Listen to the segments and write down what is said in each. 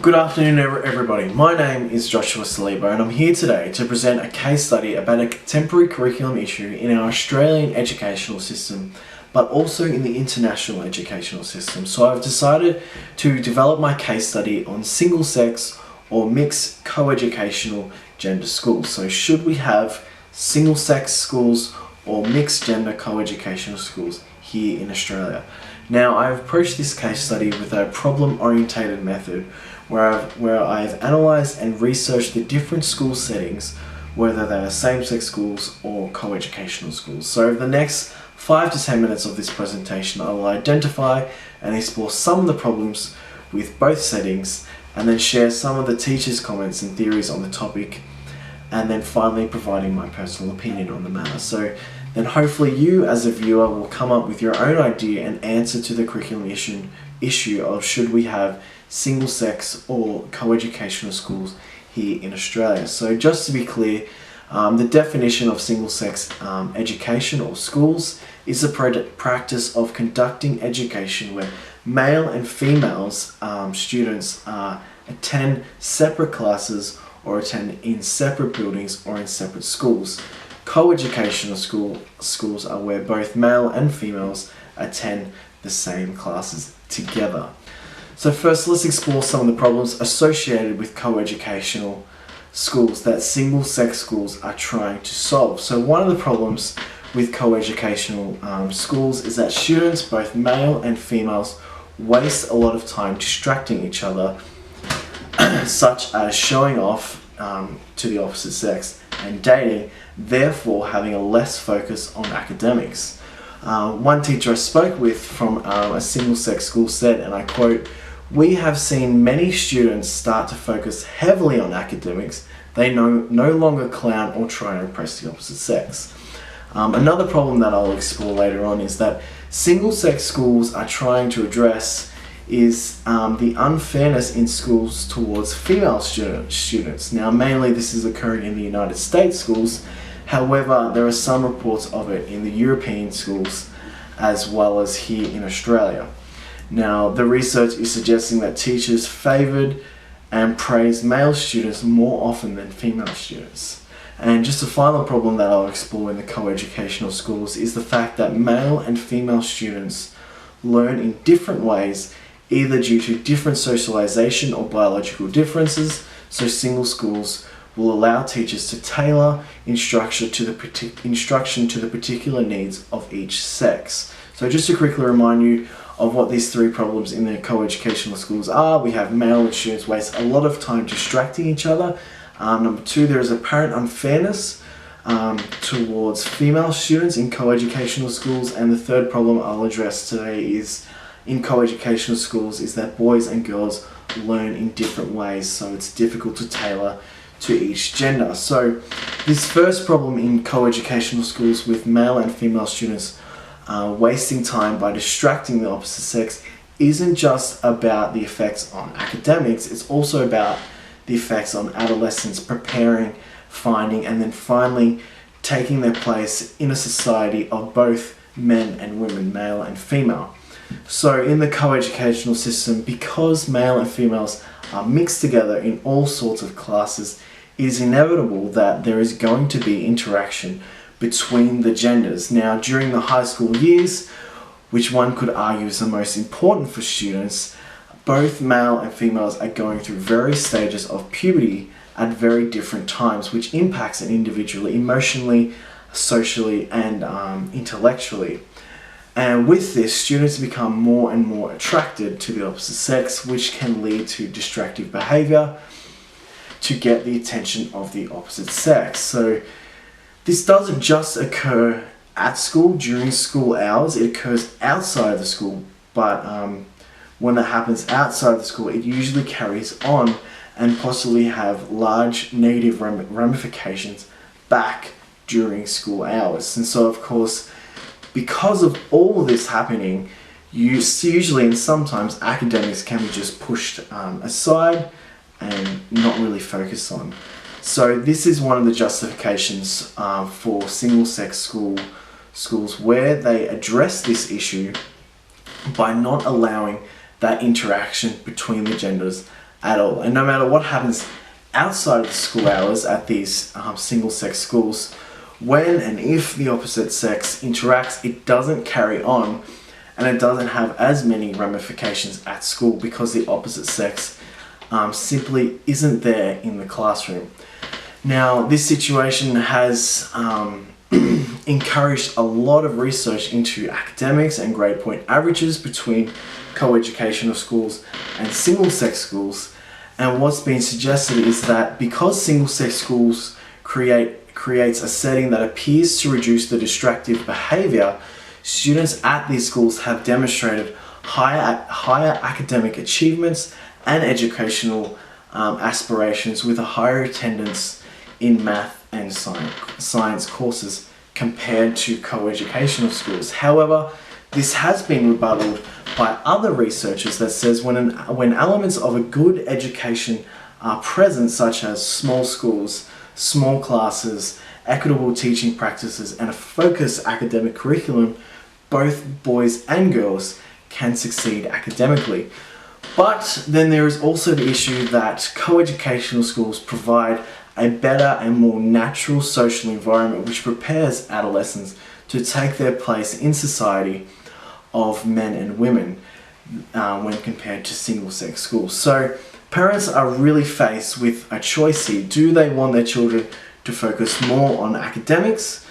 Good afternoon everybody, my name is Joshua Saliba and I'm here today to present a case study about a contemporary curriculum issue in our Australian educational system, but also in the international educational system. So I've decided to develop my case study on single-sex or mixed coeducational gender schools. So should we have single-sex schools or mixed gender coeducational schools here in Australia? Now, I've approached this case study with a problem-orientated method where I've analysed and researched the different school settings, whether they are same-sex schools or coeducational schools. So over the next 5 to 10 minutes of this presentation, I will identify and explore some of the problems with both settings, and then share some of the teachers' comments and theories on the topic, and then finally providing my personal opinion on the matter. So then hopefully you as a viewer will come up with your own idea and answer to the curriculum issue of should we have single-sex or coeducational schools here in Australia. So just to be clear, the definition of single-sex education or schools is the practice of conducting education where male and female students attend separate classes or attend in separate buildings or in separate schools. Co-educational schools are where both male and females attend the same classes together. So first, let's explore some of the problems associated with co-educational schools that single-sex schools are trying to solve. So one of the problems with co-educational schools is that students, both male and females, waste a lot of time distracting each other, such as showing off to the opposite sex and dating, therefore having a less focus on academics. One teacher I spoke with from a single-sex school said, and I quote, "We have seen many students start to focus heavily on academics. They no longer clown or try to impress the opposite sex." Another problem that I'll explore later on is that single-sex schools are trying to address is the unfairness in schools towards female students. Now, mainly this is occurring in the United States schools. However, there are some reports of it in the European schools as well as here in Australia. Now, the research is suggesting that teachers favoured and praised male students more often than female students. And just a final problem that I'll explore in the co-educational schools is the fact that male and female students learn in different ways, either due to different socialization or biological differences. So single schools will allow teachers to tailor instruction to the particular needs of each sex. So just to quickly remind you of what these three problems in the co-educational schools are. We have male students waste a lot of time distracting each other. Number two, there is apparent unfairness towards female students in co-educational schools. And the third problem I'll address today is in co-educational schools is that boys and girls learn in different ways, so it's difficult to tailor to each gender. So this first problem in co-educational schools with male and female students wasting time by distracting the opposite sex isn't just about the effects on academics, it's also about the effects on adolescents preparing, finding, and then finally taking their place in a society of both men and women, male and female. So in the co-educational system, because male and females are mixed together in all sorts of classes, it is inevitable that there is going to be interaction between the genders. Now, during the high school years, which one could argue is the most important for students, both male and females are going through various stages of puberty at very different times, which impacts an individual emotionally, socially, and intellectually. And with this, students become more and more attracted to the opposite sex, which can lead to distractive behaviour to get the attention of the opposite sex. So this doesn't just occur at school during school hours, it occurs outside of the school, but when that happens outside the school, it usually carries on and possibly have large negative ramifications back during school hours. And so of course, because of all of this happening, usually and sometimes academics can be just pushed aside and not really focused on. So this is one of the justifications for single-sex schools where they address this issue by not allowing that interaction between the genders at all. And no matter what happens outside of the school hours at these single-sex schools, when and if the opposite sex interacts, it doesn't carry on, and it doesn't have as many ramifications at school because the opposite sex simply isn't there in the classroom. Now, this situation has encouraged a lot of research into academics and grade point averages between coeducational schools and single-sex schools. And what's been suggested is that because single-sex schools creates a setting that appears to reduce the distractive behavior, students at these schools have demonstrated higher academic achievements and educational aspirations, with a higher attendance in math and science courses compared to coeducational schools. However, this has been rebutted by other researchers that says when elements of a good education are present, such as small schools, small classes, equitable teaching practices, and a focused academic curriculum, both boys and girls can succeed academically. But then there is also the issue that coeducational schools provide a better and more natural social environment which prepares adolescents to take their place in society of men and women when compared to single-sex schools. So parents are really faced with a choice here. Do they want their children to focus more on academics?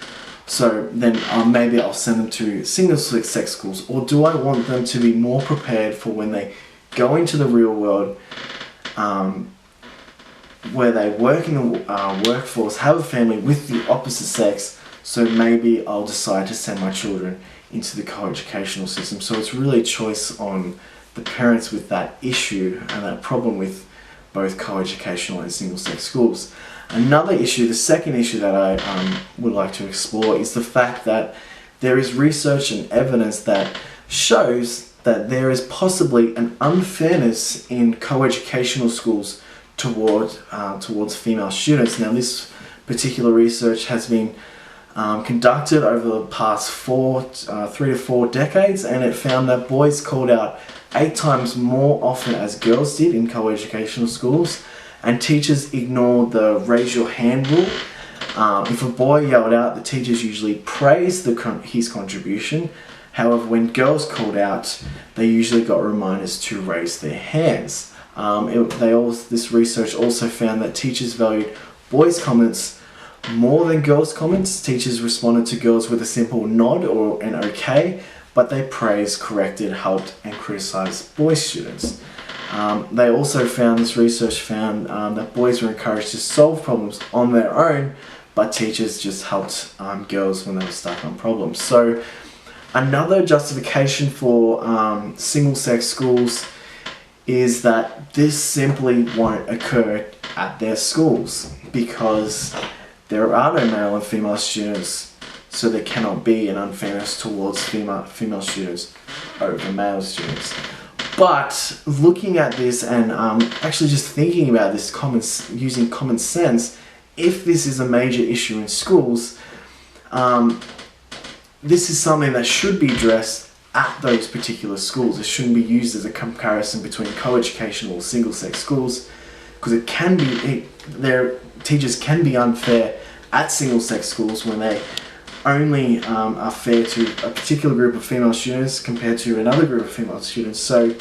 So then maybe I'll send them to single-sex schools, or do I want them to be more prepared for when they go into the real world, where they work in the workforce, have a family with the opposite sex? So maybe I'll decide to send my children into the coeducational system. So it's really a choice on the parents with that issue and that problem with both coeducational and single-sex schools. Another issue, the second issue that I would like to explore, is the fact that there is research and evidence that shows that there is possibly an unfairness in coeducational schools towards female students. Now, this particular research has been conducted over the past 3 to 4 decades, and it found that boys called out 8 times more often as girls did in coeducational schools, and teachers ignored the raise your hand rule. If a boy yelled out, the teachers usually praised his contribution. However, when girls called out, they usually got reminders to raise their hands. This research also found that teachers valued boys' comments more than girls' comments. Teachers responded to girls with a simple nod or an okay, but they praised, corrected, helped, and criticized boy students. This research found that boys were encouraged to solve problems on their own, but teachers just helped girls when they were stuck on problems. So another justification for single-sex schools is that this simply won't occur at their schools because there are no male and female students, so there cannot be an unfairness towards female students over male students. But looking at this and actually just thinking about this, using common sense, if this is a major issue in schools, this is something that should be addressed at those particular schools. It shouldn't be used as a comparison between coeducational or single-sex schools, because their teachers can be unfair at single-sex schools when they only are fair to a particular group of female students compared to another group of female students. So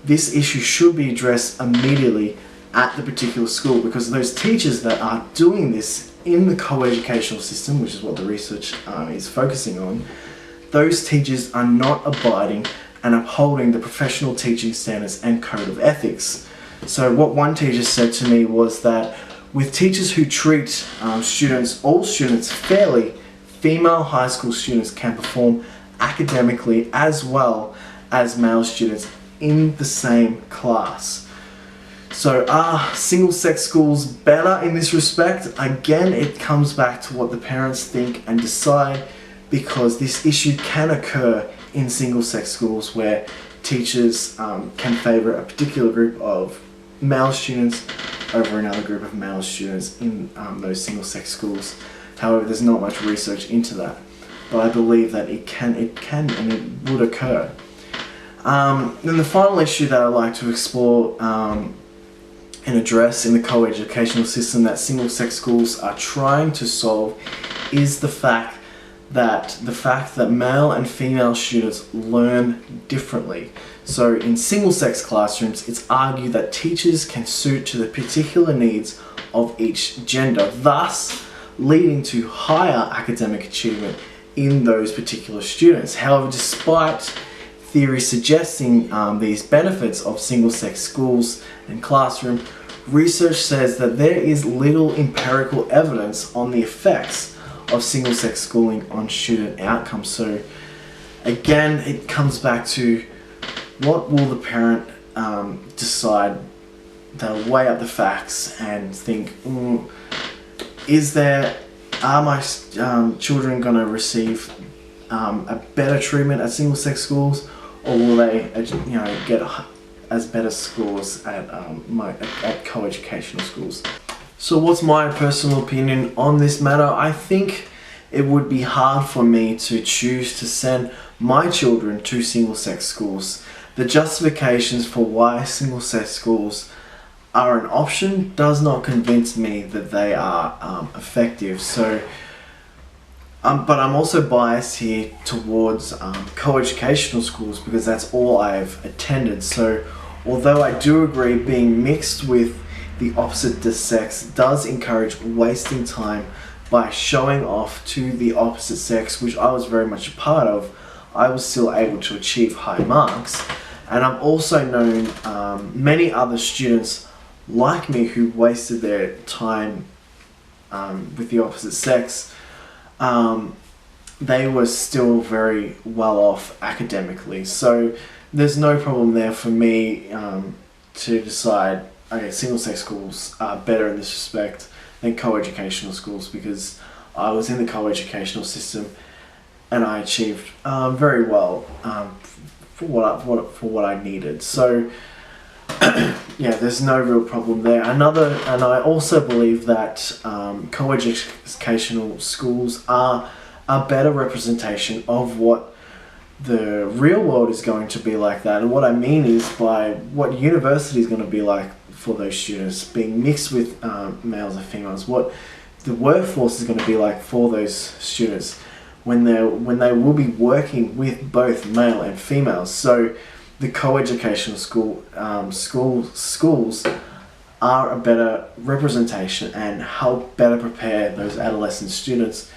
this issue should be addressed immediately at the particular school, because those teachers that are doing this in the coeducational system, which is what the research is focusing on, those teachers are not abiding and upholding the professional teaching standards and code of ethics. So what one teacher said to me was that with teachers who treat all students fairly, female high school students can perform academically as well as male students in the same class. So are single-sex schools better in this respect? Again, it comes back to what the parents think and decide, because this issue can occur in single-sex schools where teachers can favour a particular group of male students over another group of male students in those single-sex schools. However, there's not much research into that, but I believe that it can and it would occur. Then the final issue that I'd like to explore and address in the co-educational system that single-sex schools are trying to solve is the fact that male and female students learn differently. So in single-sex classrooms, it's argued that teachers can suit to the particular needs of each gender, thus leading to higher academic achievement in those particular students. However, despite theory suggesting these benefits of single-sex schools and classroom, research says that there is little empirical evidence on the effects of single-sex schooling on student outcomes. So again, it comes back to what will the parent decide. They'll weigh up the facts and think, are my children going to receive a better treatment at single-sex schools, or will they get as better scores at co-educational schools? So what's my personal opinion on this matter? I think it would be hard for me to choose to send my children to single-sex schools. The justifications for why single-sex schools are an option does not convince me that they are effective. So, but I'm also biased here towards co-educational schools because that's all I've attended. So although I do agree being mixed with the opposite sex does encourage wasting time by showing off to the opposite sex, which I was very much a part of, I was still able to achieve high marks. And I've also known many other students like me who wasted their time with the opposite sex. They were still very well off academically. So there's no problem there for me to decide, okay, single-sex schools are better in this respect than co-educational schools, because I was in the co-educational system and I achieved very well for what I needed. So yeah, there's no real problem there. And I also believe that co-educational schools are a better representation of what the real world is going to be like that. And what I mean is by what university is going to be like for those students, being mixed with males and females, what the workforce is going to be like for those students when they will be working with both male and females. So the co-educational schools are a better representation and help better prepare those adolescent students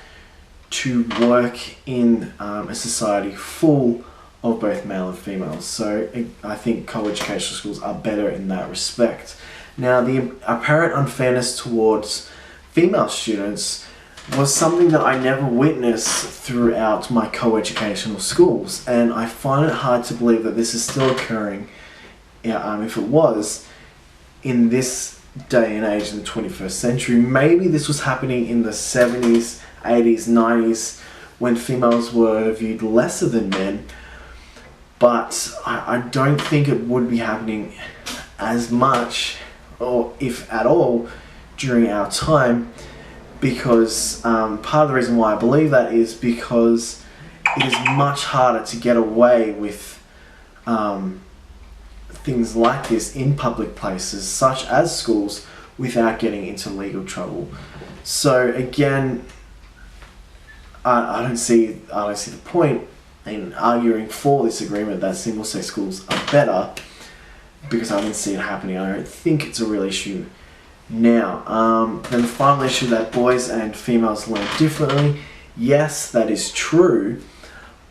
to work in a society full of both male and females. So I think co-educational schools are better in that respect. Now, the apparent unfairness towards female students was something that I never witnessed throughout my co-educational schools, and I find it hard to believe that this is still occurring, if it was, in this day and age in the 21st century. Maybe this was happening in the 70s, 80s, 90s, when females were viewed lesser than men, but I don't think it would be happening as much, or if at all, during our time, because part of the reason why I believe that is because it is much harder to get away with things like this in public places, such as schools, without getting into legal trouble. So again, I don't see the point in arguing for this agreement that single-sex schools are better, because I didn't see it happening. I don't think it's a real issue now. Then the final issue, that boys and females learn differently. Yes, that is true,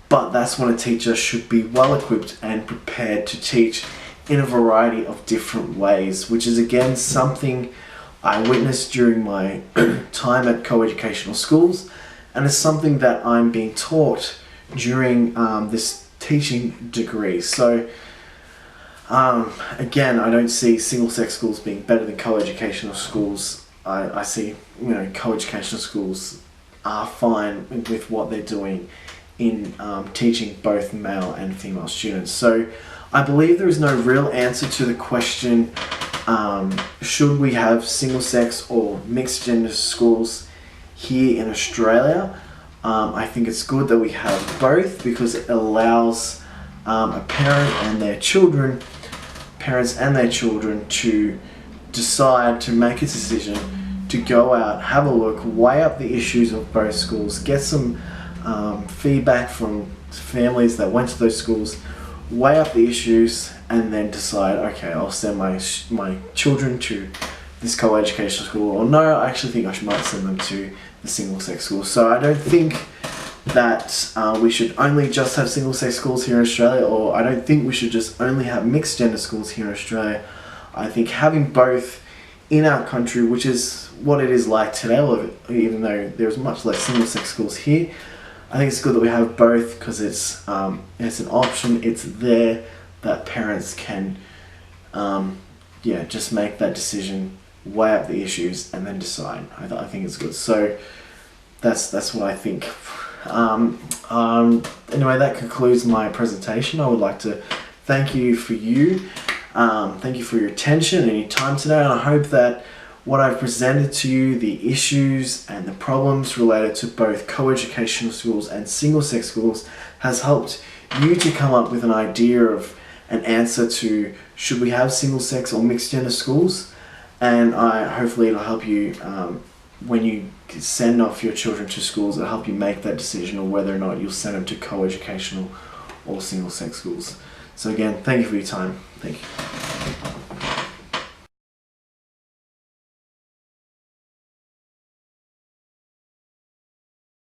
but that's when a teacher should be well equipped and prepared to teach in a variety of different ways, which is again something I witnessed during my time at co-educational schools, and it's something that I'm being taught during this teaching degree. So again, I don't see single-sex schools being better than co-educational schools. I see, co-educational schools are fine with what they're doing in teaching both male and female students. So I believe there is no real answer to the question, should we have single-sex or mixed-gender schools here in Australia. I think it's good that we have both, because it allows parents and their children to decide to make a decision to go out, have a look, weigh up the issues of both schools, get some feedback from families that went to those schools, weigh up the issues, and then decide, okay, I'll send my children to this co-educational school, or no, I actually think I might send them to the single-sex school. So I don't think that we should only just have single-sex schools here in Australia, or I don't think we should just only have mixed-gender schools here in Australia. I think having both in our country, which is what it is like today, even though there's much less single-sex schools here, I think it's good that we have both, because it's an option. It's there that parents can just make that decision, weigh up the issues, and then decide. I think it's good. So that's what I think. Anyway, that concludes my presentation. I would like to thank you for your attention and your time today, and I hope that what I've presented to you, the issues and the problems related to both co-educational schools and single-sex schools, has helped you to come up with an idea of an answer to should we have single-sex or mixed-gender schools. And hopefully it'll help you when you send off your children to schools. It'll help you make that decision on whether or not you'll send them to co-educational or single-sex schools. So again, thank you for your time. Thank you.